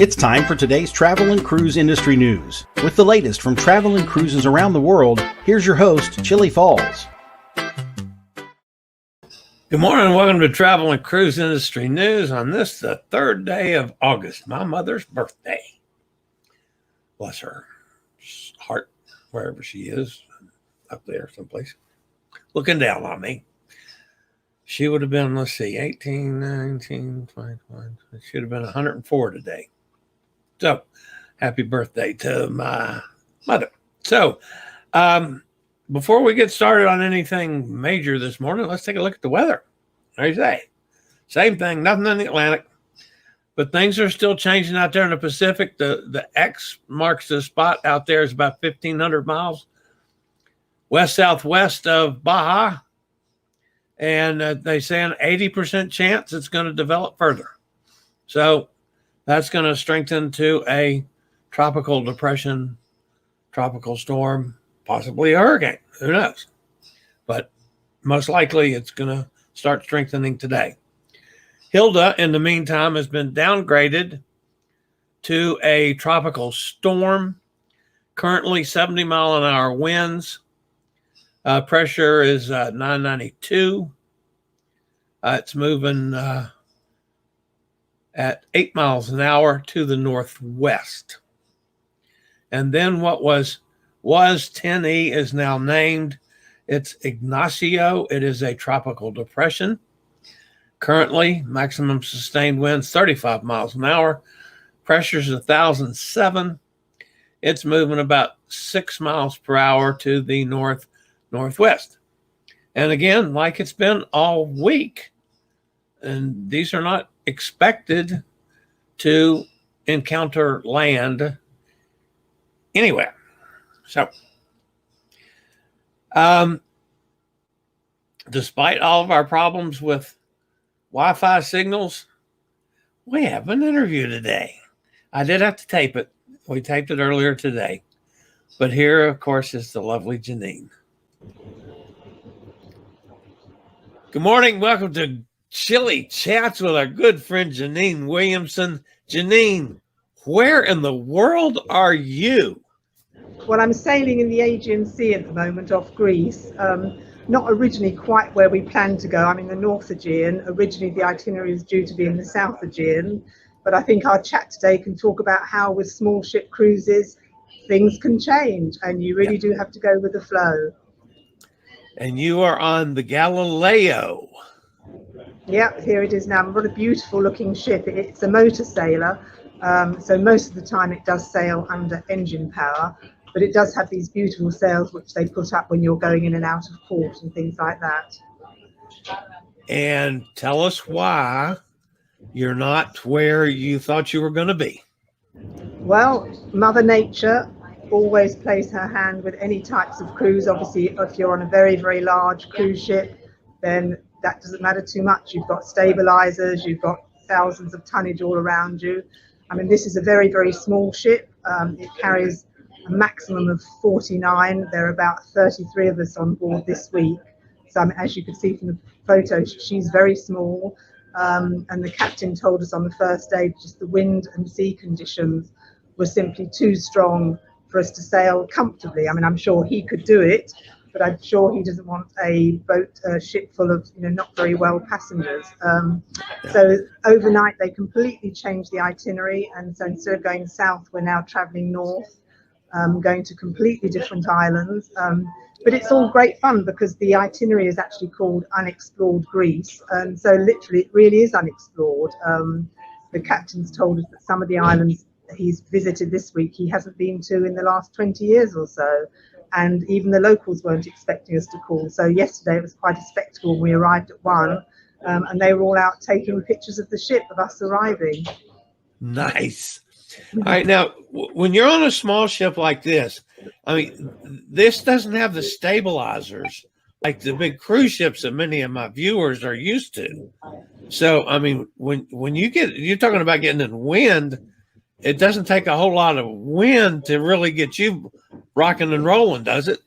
It's time for today's travel and cruise industry news. With the latest from travel and cruises around the world, here's your host, Chillie Falls. Good morning and welcome to Travel and Cruise Industry News on this, the third day of August, my mother's birthday. Bless her heart, wherever she is, up there someplace, looking down on me. She would have been, let's see, 18, 19, 21. She should have been 104 today. So, happy birthday to my mother. So, before we get started on anything major this morning, let's take a look at the weather. What do you say? Same thing, nothing in the Atlantic, but things are still changing out there in the Pacific. The X marks the spot out there is about 1,500 miles west-southwest of Baja, and they say an 80% chance it's going to develop further. So that's going to strengthen to a tropical depression, tropical storm, possibly a hurricane. Who knows? But most likely it's going to start strengthening today. Hilda, in the meantime, has been downgraded to a tropical storm. Currently 70-mile-an-hour winds. Pressure is 992. It's moving at 8 miles an hour to the northwest. And then what was 10E is now named. It's Ignacio. It is a tropical depression. Currently, maximum sustained winds 35 miles an hour. Pressure's 1,007. It's moving about 6 miles per hour to the northwest. And again, like it's been all week, and these are not expected to encounter land anywhere. So, despite all of our problems with Wi-Fi signals, we have an interview today. I did have to tape it. We taped it earlier today. But here, of course, is the lovely Jeannine. Good morning. Welcome to Chillie Chats with our good friend Jeannine Williamson. Jeannine, where in the world are you? Well, I'm sailing in the Aegean Sea at the moment off Greece. Not originally quite where we planned to go. I'm in the North Aegean. Originally, the itinerary was due to be in the South Aegean. But I think our chat today can talk about how with small ship cruises, things can change. And you really do have to go with the flow. And you are on the Galileo. Yeah, here it is now. What a beautiful looking ship. It's a motor sailor. So most of the time it does sail under engine power. But it does have these beautiful sails which they put up when you're going in and out of port and things like that. And tell us why you're not where you thought you were going to be. Well, Mother Nature always plays her hand with any types of cruise. Obviously, if you're on a very, very large cruise ship, then that doesn't matter too much. You've got stabilizers, you've got thousands of tonnage all around you. I mean, this is a very, very small ship. It carries a maximum of 49. There are about 33 of us on board this week. So as you can see from the photo, she's very small. And the captain told us on the first day, just the wind and sea conditions were simply too strong for us to sail comfortably. I mean, I'm sure he could do it, but I'm sure he doesn't want a ship full of, not very well passengers. So overnight, they completely changed the itinerary. And so instead of going south, we're now traveling north. Going to completely different islands. But it's all great fun because the itinerary is actually called Unexplored Greece. And so literally it really is unexplored. The captain's told us that some of the islands he's visited this week he hasn't been to in the last 20 years or so. And even the locals weren't expecting us to call. So yesterday it was quite a spectacle when we arrived at one. And they were all out taking pictures of the ship, of us arriving. Nice. All right, now, when you're on a small ship like this, I mean, this doesn't have the stabilizers like the big cruise ships that many of my viewers are used to. So, I mean, when you're talking about getting in wind, it doesn't take a whole lot of wind to really get you rocking and rolling, does it?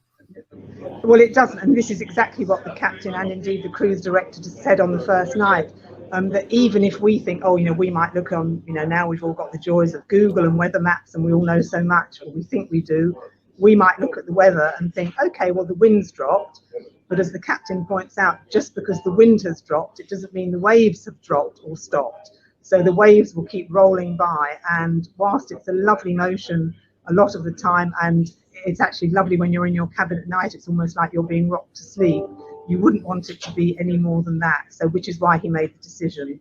Well, it doesn't, and this is exactly what the captain and indeed the cruise director just said on the first night. that even if we think, oh, we might look on, now we've all got the joys of Google and weather maps and we all know so much, or we think we do, we might look at the weather and think, okay, well, the wind's dropped. But as the captain points out, just because the wind has dropped, it doesn't mean the waves have dropped or stopped. So the waves will keep rolling by. And whilst it's a lovely motion a lot of the time, and it's actually lovely when you're in your cabin at night, it's almost like you're being rocked to sleep. You wouldn't want it to be any more than that. So which is why he made the decision.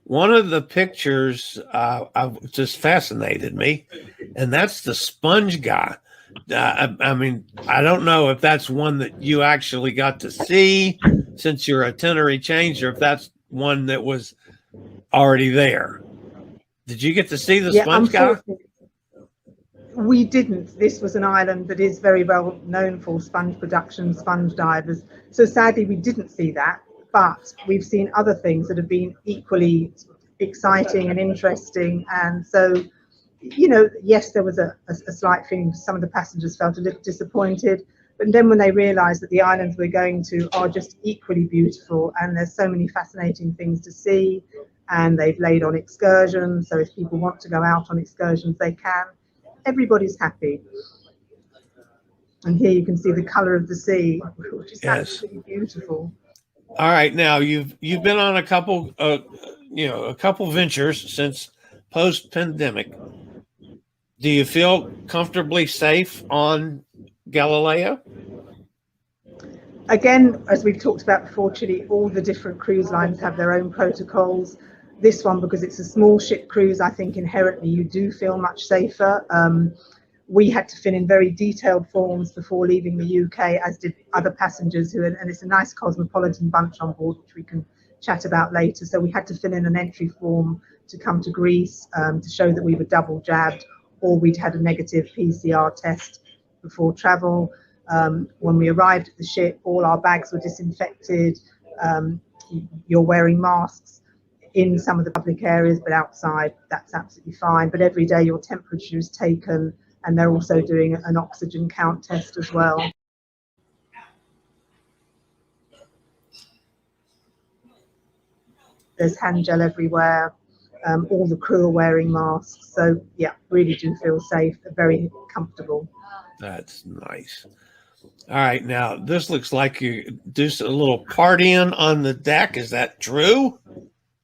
One of the pictures just fascinated me, and that's the sponge guy. I mean, I don't know if that's one that you actually got to see since your itinerary changed, or if that's one that was already there. Did you get to see the sponge guy? We didn't. This was an island that is very well known for sponge production, sponge divers. So sadly, we didn't see that. But we've seen other things that have been equally exciting and interesting. And so, yes, there was a slight thing. Some of the passengers felt a little disappointed. But then when they realised that the islands we're going to are just equally beautiful and there's so many fascinating things to see, and they've laid on excursions. So if people want to go out on excursions, they can. Everybody's happy. And here you can see the colour of the sea, which is absolutely beautiful. All right, now you've been on a couple ventures since post-pandemic. Do you feel comfortably safe on Galileo? Again, as we've talked about before, Chillie, all the different cruise lines have their own protocols. This one, because it's a small ship cruise, I think inherently you do feel much safer. We had to fill in very detailed forms before leaving the UK, as did other passengers and it's a nice cosmopolitan bunch on board, which we can chat about later. So we had to fill in an entry form to come to Greece to show that we were double jabbed or we'd had a negative PCR test before travel. When we arrived at the ship, all our bags were disinfected. You're wearing masks in some of the public areas, but outside, that's absolutely fine. But every day your temperature is taken, and they're also doing an oxygen count test as well. There's hand gel everywhere. All the crew are wearing masks. So yeah, really do feel safe, very comfortable. That's nice. All right, now this looks like you do a little partying on the deck. Is that true?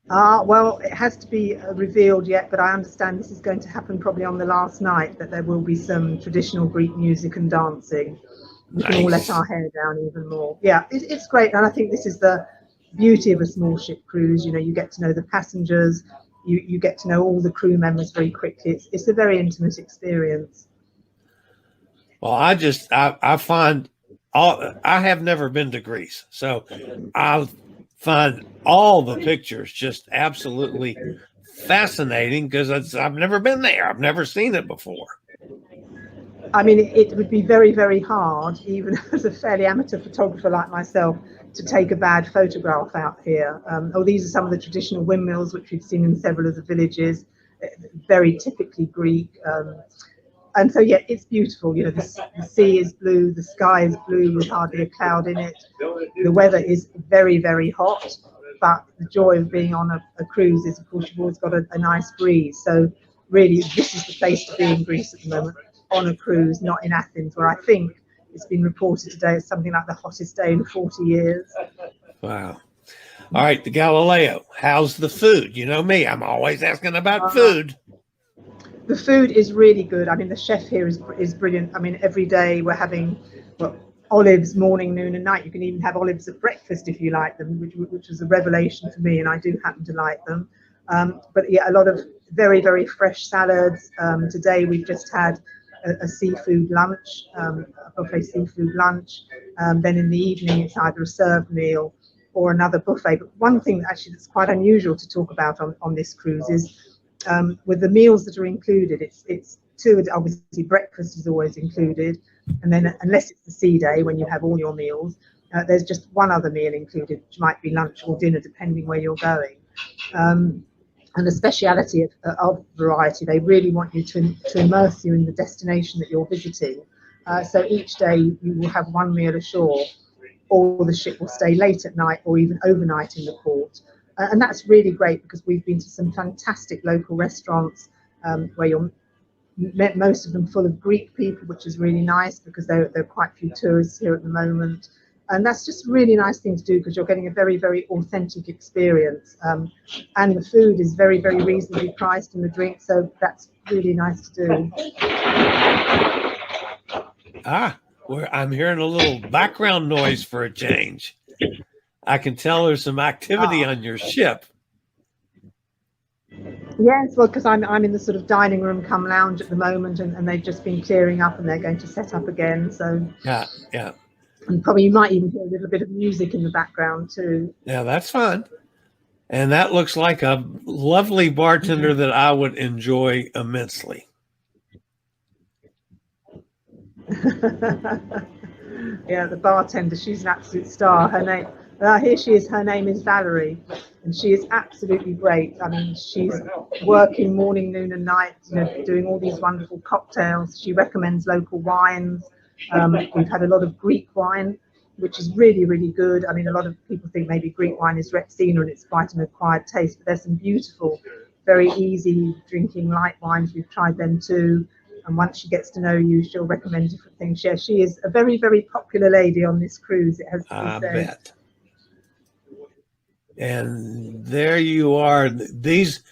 Well, it has to be revealed yet, but I understand this is going to happen probably on the last night, that there will be some traditional Greek music and dancing. We can all let our hair down even more. Yeah, it's great. And I think this is the beauty of a small ship cruise. You get to know the passengers, you get to know all the crew members very quickly. It's a very intimate experience. Well, I find I have never been to Greece, so I find all the pictures just absolutely fascinating because I've never been there. I've never seen it before. I mean, it would be very, very hard, even as a fairly amateur photographer like myself, to take a bad photograph out here. These are some of the traditional windmills, which we've seen in several of the villages, very typically Greek. And so, yeah, it's beautiful. The sea is blue, the sky is blue with hardly a cloud in it. The weather is very, very hot, but the joy of being on a cruise is, of course, you've always got a nice breeze. So really, this is the place to be in Greece at the moment, on a cruise, not in Athens, where I think it's been reported today as something like the hottest day in 40 years. Wow. All right, the Galileo, how's the food? You know me, I'm always asking about food. The food is really good. I mean, the chef here is brilliant. I mean, every day we're having olives morning, noon and night. You can even have olives at breakfast if you like them, which was a revelation for me, and I do happen to like them. But yeah, a lot of very, very fresh salads. Today we've just had a seafood lunch, a buffet seafood lunch. Then in the evening it's either a served meal or another buffet. But one thing actually that's quite unusual to talk about on this cruise is with the meals that are included, it's two. Obviously breakfast is always included, and then unless it's the sea day when you have all your meals, there's just one other meal included, which might be lunch or dinner depending where you're going. And the speciality of Variety, they really want you to immerse you in the destination that you're visiting. So each day you will have one meal ashore, or the ship will stay late at night or even overnight in the port. And that's really great because we've been to some fantastic local restaurants where you're met most of them full of Greek people, which is really nice because there are quite a few tourists here at the moment. And that's just a really nice thing to do because you're getting a very, very authentic experience. And the food is very, very reasonably priced and the drink, so that's really nice to do. I'm hearing a little background noise for a change. I can tell there's some activity on your ship. Yes, well, because I'm in the sort of dining room come lounge at the moment, and they've just been clearing up and they're going to set up again. So yeah. And probably you might even hear a little bit of music in the background too. Yeah, that's fun. And that looks like a lovely bartender that I would enjoy immensely. Yeah, the bartender, she's an absolute star. Her name, here she is, her name is Valerie, and she is absolutely great. I mean, she's working morning, noon and night, doing all these wonderful cocktails. She recommends local wines. We've had a lot of Greek wine, which is really, really good. I mean, a lot of people think maybe Greek wine is Retsina and it's quite an acquired taste, but there's some beautiful, very easy drinking light wines. We've tried them too. And once she gets to know you, she'll recommend different things. Yeah, she is a very, very popular lady on this cruise. It has to be said. I bet. And there you are. These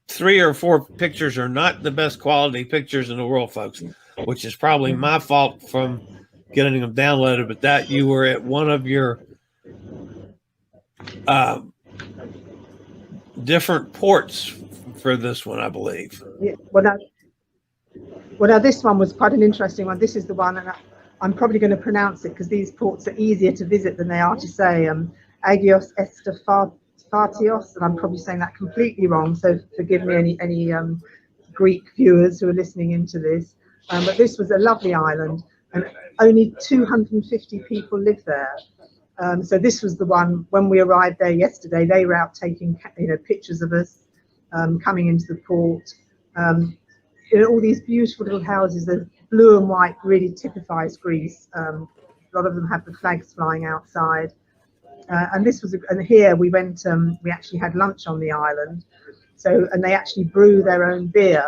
3 or 4 pictures are not the best quality pictures in the world, folks, which is probably my fault from getting them downloaded. But that you were at one of your different ports for this one, I believe. Yeah, well, now this one was quite an interesting one. This is the one, and I'm probably going to pronounce it because these ports are easier to visit than they are to say. Agios Estafatios, and I'm probably saying that completely wrong, so forgive me any Greek viewers who are listening into this. But this was a lovely island, and only 250 people live there. So this was the one, when we arrived there yesterday, they were out taking pictures of us coming into the port. All these beautiful little houses, the blue and white really typifies Greece. A lot of them have the flags flying outside. And this was, and here we went, we actually had lunch on the island. So, and they actually brew their own beer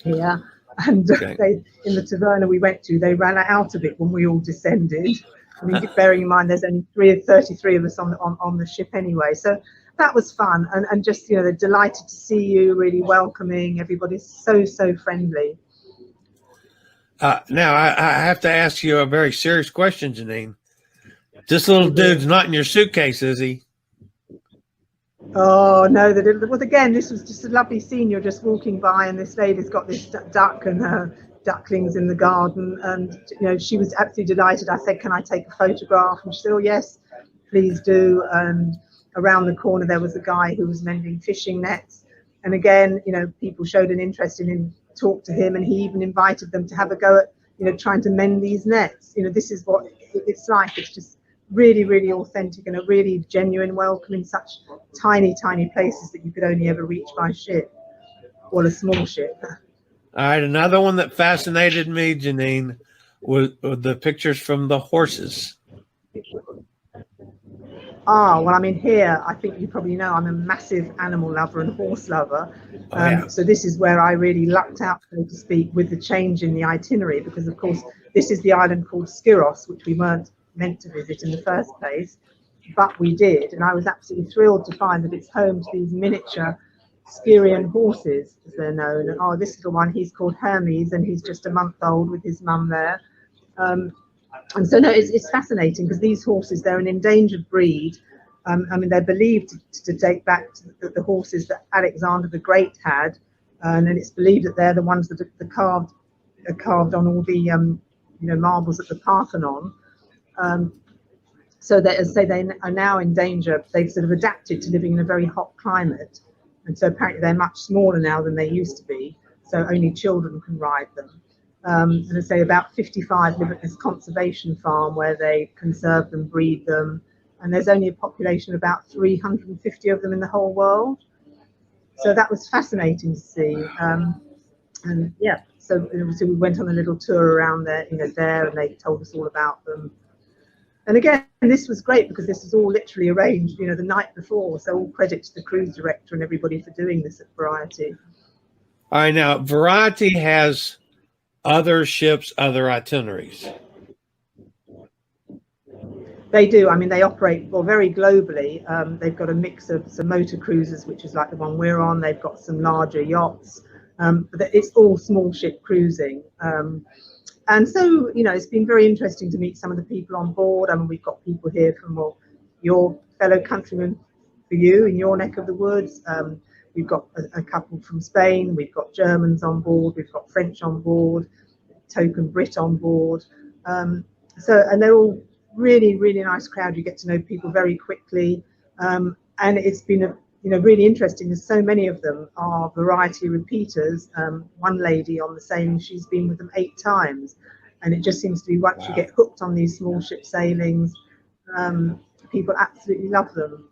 here. And they, in the taverna we went to, they ran out of it when we all descended. I mean, bearing in mind there's only 33 of us on the ship anyway. So that was fun, and just they're delighted to see you, really welcoming. Everybody's so friendly. Now I have to ask you a very serious question, Jeannine. This little dude's not in your suitcase, is he? Oh no, well again, this was just a lovely scene. You're just walking by, and this lady's got this duck and her ducklings in the garden, and she was absolutely delighted. I said, "Can I take a photograph?" And she said, "Oh yes, please do." And around the corner there was a guy who was mending fishing nets, and again, people showed an interest in him, talked to him, and he even invited them to have a go at trying to mend these nets. This is what it's like. It's just really, really authentic and a really genuine welcome in such tiny places that you could only ever reach by ship, or a small ship. All right, another one that fascinated me, Jeannine, was the pictures from the horses. Well, I mean, here, I think you probably know I'm a massive animal lover and horse lover. So this is where I really lucked out, so to speak, with the change in the itinerary, because, of course, this is the island called Skiros, which we weren't meant to visit in the first place, but we did. And I was absolutely thrilled to find that it's home to these miniature Styrian horses, as they're known. And this little one, he's called Hermes, and he's just a month old with his mum there. And so, no, it's fascinating because these horses, they're an endangered breed. I mean, they're believed to date back to the horses that Alexander the Great had, and then it's believed that they're the ones that are carved on all the marbles at the Parthenon. So that, as I say, they are now in danger. They've sort of adapted to living in a very hot climate, and so apparently they're much smaller now than they used to be. So only children can ride them. And I say about 55 live at this conservation farm where they conserve them, breed them, and there's only a population of about 350 of them in the whole world. So that was fascinating to see. And yeah, so we went on a little tour around there, and they told us all about them. And again, this was great because this was all literally arranged, the night before. So all credit to the cruise director and everybody for doing this at Variety. All right, now Variety has other ships, other itineraries. They do. I mean, they operate very globally. They've got a mix of some motor cruises, which is like the one we're on. They've got some larger yachts, but it's all small ship cruising. And so, it's been very interesting to meet some of the people on board. I mean, we've got people here from your fellow countrymen for you in your neck of the woods. We've got a couple from Spain. We've got Germans on board. We've got French on board, token Brit on board. And they're all really, really nice crowd. You get to know people very quickly. And it's been really interesting. There's so many of them are Variety repeaters. One lady on the same, she's been with them 8 times. And it just seems to be once you get hooked on these small ship sailings, people absolutely love them.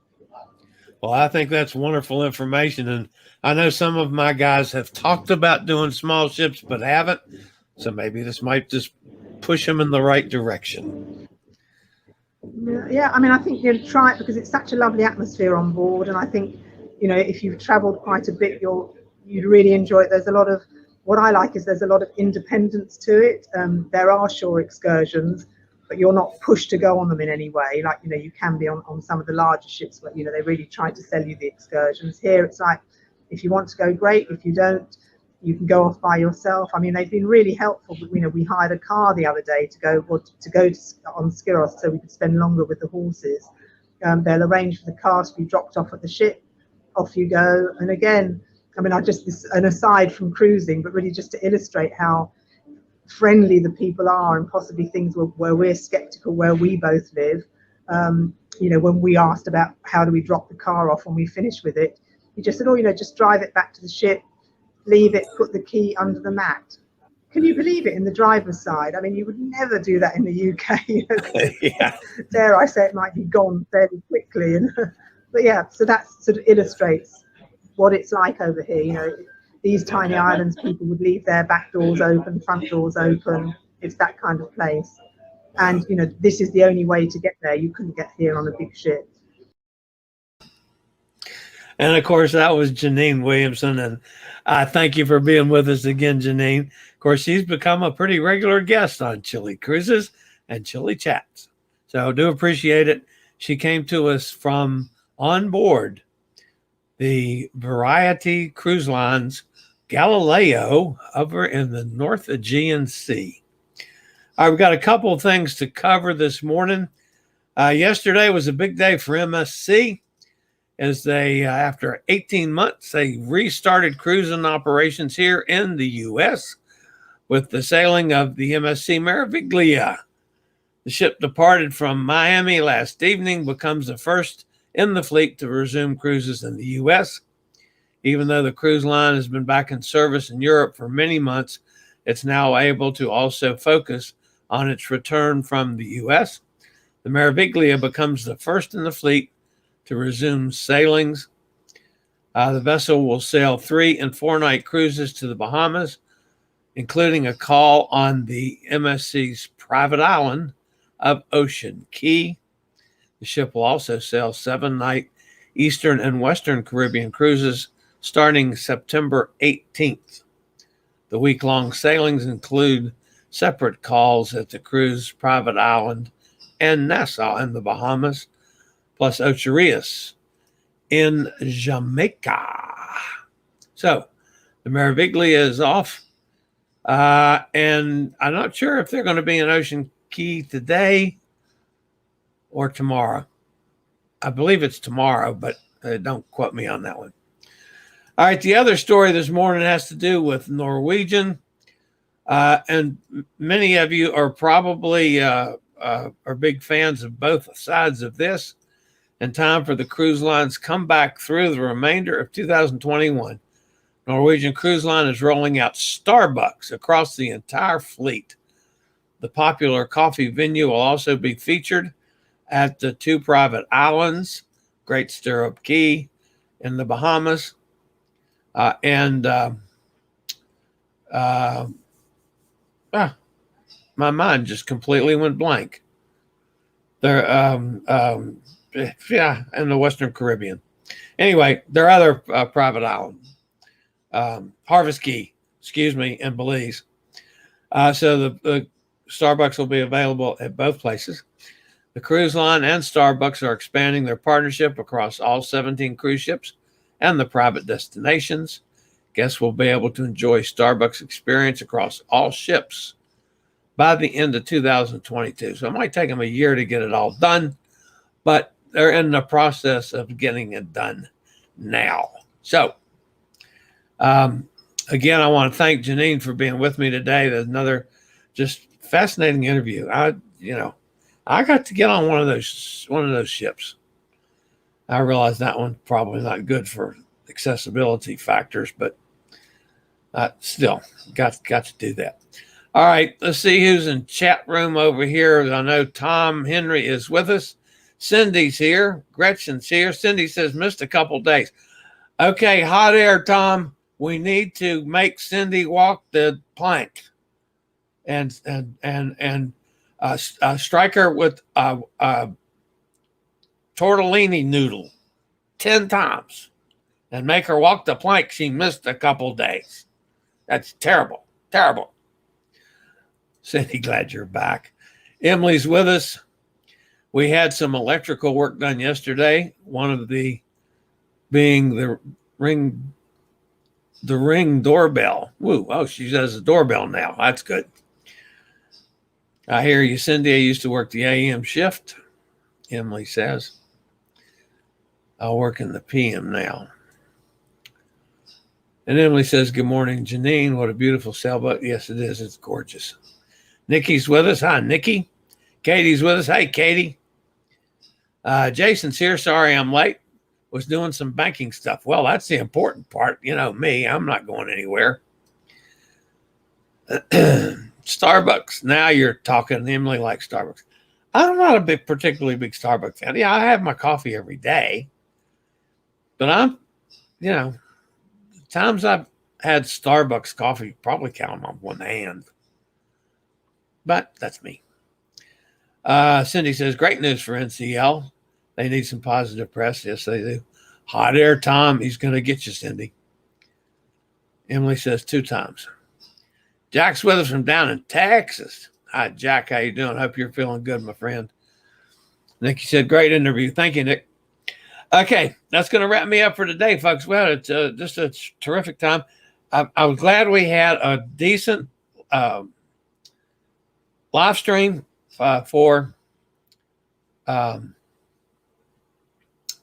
Well, I think that's wonderful information. And I know some of my guys have talked about doing small ships, but haven't. So maybe this might just push them in the right direction. Yeah, I mean, I think you'll try it because it's such a lovely atmosphere on board. And I think, if you've traveled quite a bit, you'd really enjoy it. There's a lot of, what I like is there's a lot of independence to it. There are shore excursions, but you're not pushed to go on them in any way. Like, you can be on some of the larger ships where, they really try to sell you the excursions. Here, it's like, if you want to go, great. If you don't, you can go off by yourself. I mean, they've been really helpful. We hired a car the other day to go on Skiros so we could spend longer with the horses. They'll arrange for the car to be dropped off at the ship. Off you go. And again, I mean, this an aside from cruising, but really just to illustrate how friendly the people are, and possibly things where we're skeptical where we both live. When we asked about how do we drop the car off when we finish with it, he just said, just drive it back to the ship, leave it, put the key under the mat. Can you believe it, in the driver's side? I mean, you would never do that in the UK. Yeah. Dare I say, it might be gone fairly quickly. But yeah, so that sort of illustrates what it's like over here. These tiny islands, people would leave their back doors open, front doors open. It's that kind of place. And, this is the only way to get there. You couldn't get here on a big ship. And of course, that was Jeannine Williamson. And thank you for being with us again, Jeannine. Of course, she's become a pretty regular guest on Chillie Cruises and Chillie Chats. So I do appreciate it. She came to us from on board the Variety Cruise Lines Galileo over in the North Aegean Sea. All right, we've got a couple of things to cover this morning. Yesterday was a big day for MSC. As they, after 18 months, they restarted cruising operations here in the U.S. with the sailing of the MSC Meraviglia. The ship departed from Miami last evening, becomes the first in the fleet to resume cruises in the U.S. Even though the cruise line has been back in service in Europe for many months, it's now able to also focus on its return from the U.S. The Meraviglia becomes the first in the fleet to resume sailings. The vessel will sail 3- and 4-night cruises to the Bahamas, including a call on the MSC's private island of Ocean Key. The ship will also sail 7-night Eastern and Western Caribbean cruises starting September 18th. The week-long sailings include separate calls at the cruise private island and Nassau in the Bahamas, plus Ocho Rios in Jamaica. So the Meraviglia is off. And I'm not sure if they're going to be in Ocean Key today or tomorrow. I believe it's tomorrow, but don't quote me on that one. All right, the other story this morning has to do with Norwegian. And many of you are probably are big fans of both sides of this. In time for the cruise lines come back through the remainder of 2021, Norwegian Cruise Line is rolling out Starbucks across the entire fleet. The popular coffee venue will also be featured at the 2 private islands, Great Stirrup Key in the Bahamas, my mind just completely went blank. They're yeah, in the Western Caribbean. Anyway, there are other private islands. Harvest Key, excuse me, in Belize. So the Starbucks will be available at both places. The cruise line and Starbucks are expanding their partnership across all 17 cruise ships and the private destinations. Guests will be able to enjoy Starbucks experience across all ships by the end of 2022. So it might take them a year to get it all done, but they're in the process of getting it done now. So, again, I want to thank Jeannine for being with me today. There's another just fascinating interview. I got to get on one of those ships. I realize that one probably not good for accessibility factors, but still got to do that. All right, let's see who's in chat room over here. I know Tom Henry is with us. Cindy's here. Gretchen's here. Cindy says missed a couple days. Okay, hot air, Tom. We need to make Cindy walk the plank, and strike her with tortellini noodle 10 times, and make her walk the plank. She missed a couple days. That's terrible, terrible. Cindy, glad you're back. Emily's with us. We had some electrical work done yesterday. One of the being the ring doorbell. Woo! Oh, she has a doorbell now. That's good. I hear you, Cindy. I used to work the AM shift. Emily says I'll work in the PM now. And Emily says, "Good morning, Jeannine. What a beautiful sailboat." Yes, it is. It's gorgeous. Nikki's with us. Hi, Nikki. Katie's with us. Hey, Katie. Jason's here. Sorry I'm late. Was doing some banking stuff. Well, that's the important part. You know me. I'm not going anywhere. Starbucks. Now you're talking. Emily likes Starbucks. I'm not a particularly big Starbucks fan. Yeah, I have my coffee every day. But times I've had Starbucks coffee, probably count on one hand. But that's me. Cindy says, great news for NCL. They need some positive press. Yes, they do. Hot air, Tom. He's going to get you, Cindy. Emily says 2 times. Jack's with us from down in Texas. Hi, Jack. How you doing? Hope you're feeling good, my friend. Nikki said, great interview. Thank you, Nick. Okay, that's going to wrap me up for today, folks. Well, it's just a terrific time. I was glad we had a decent live stream for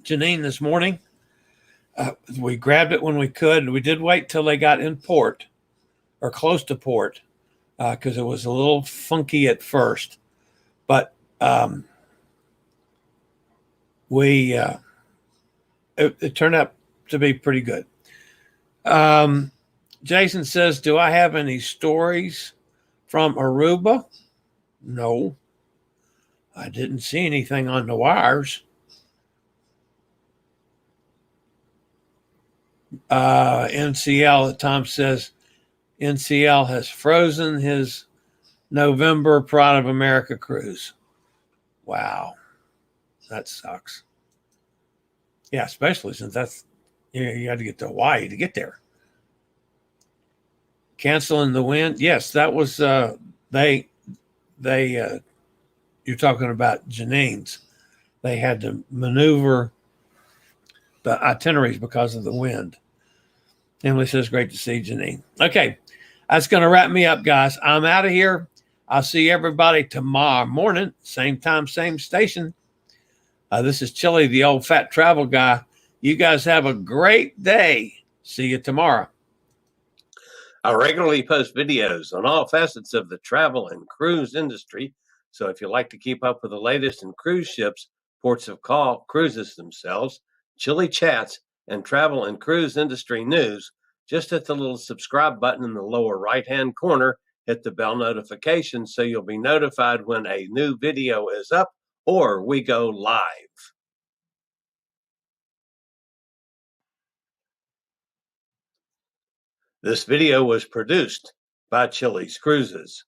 Jeannine this morning. We grabbed it when we could. We did wait till they got in port or close to port because it was a little funky at first. But it turned out to be pretty good. Jason says, do I have any stories from Aruba? No. I didn't see anything on the wires. NCL, Tom says, NCL has frozen his November Pride of America cruise. Wow. That sucks. Yeah, especially since that's, you had to get to Hawaii to get there. Canceling the wind. Yes, that was, you're talking about Jeannine's. They had to maneuver the itineraries because of the wind. Emily says, great to see Jeannine. Okay, that's going to wrap me up, guys. I'm out of here. I'll see everybody tomorrow morning, same time, same station. This is Chillie, the old fat travel guy. You guys have a great day. See you tomorrow. I regularly post videos on all facets of the travel and cruise industry. So if you like to keep up with the latest in cruise ships, ports of call, cruises themselves, Chillie Chats, and travel and cruise industry news, just hit the little subscribe button in the lower right-hand corner, hit the bell notification so you'll be notified when a new video is up or we go live. This video was produced by Chillie's Cruises.